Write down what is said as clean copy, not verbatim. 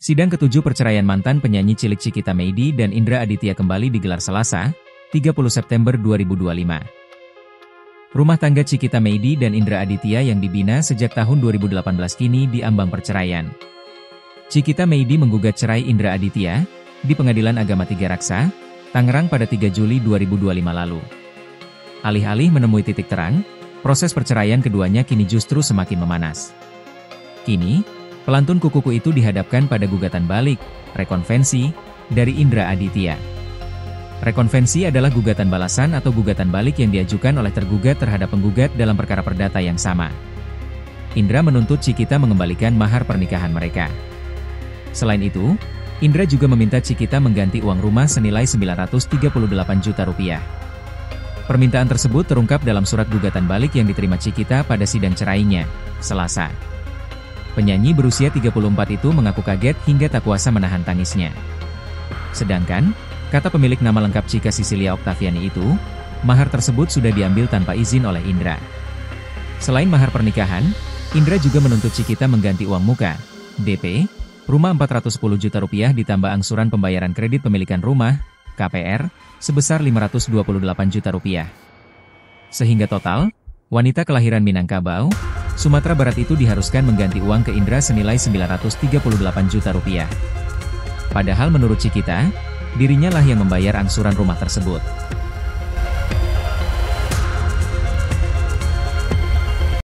Sidang ketujuh perceraian mantan penyanyi cilik Cikita Meidi dan Indra Aditya kembali digelar Selasa, 30 September 2025. Rumah tangga Cikita Meidi dan Indra Aditya yang dibina sejak tahun 2018 kini diambang perceraian. Cikita Meidi menggugat cerai Indra Aditya di Pengadilan Agama Tiga Raksa, Tangerang pada 3 Juli 2025 lalu. Alih-alih menemui titik terang, proses perceraian keduanya kini justru semakin memanas. Kini, pelantun kukuku itu dihadapkan pada gugatan balik, rekonvensi, dari Indra Aditya. Rekonvensi adalah gugatan balasan atau gugatan balik yang diajukan oleh tergugat terhadap penggugat dalam perkara perdata yang sama. Indra menuntut Cikita mengembalikan mahar pernikahan mereka. Selain itu, Indra juga meminta Cikita mengganti uang rumah senilai 938 juta rupiah. Permintaan tersebut terungkap dalam surat gugatan balik yang diterima Cikita pada sidang cerainya, Selasa. Penyanyi berusia 34 itu mengaku kaget hingga tak kuasa menahan tangisnya. Sedangkan, kata pemilik nama lengkap Cika Sisilia Oktaviani itu, mahar tersebut sudah diambil tanpa izin oleh Indra. Selain mahar pernikahan, Indra juga menuntut Cikita mengganti uang muka, DP, rumah 410 juta rupiah ditambah angsuran pembayaran kredit pemilikan rumah, KPR, sebesar 528 juta rupiah. Sehingga total, wanita kelahiran Minangkabau, Sumatera Barat itu diharuskan mengganti uang ke Indra senilai 938 juta rupiah. Padahal menurut Cikita, dirinya lah yang membayar angsuran rumah tersebut.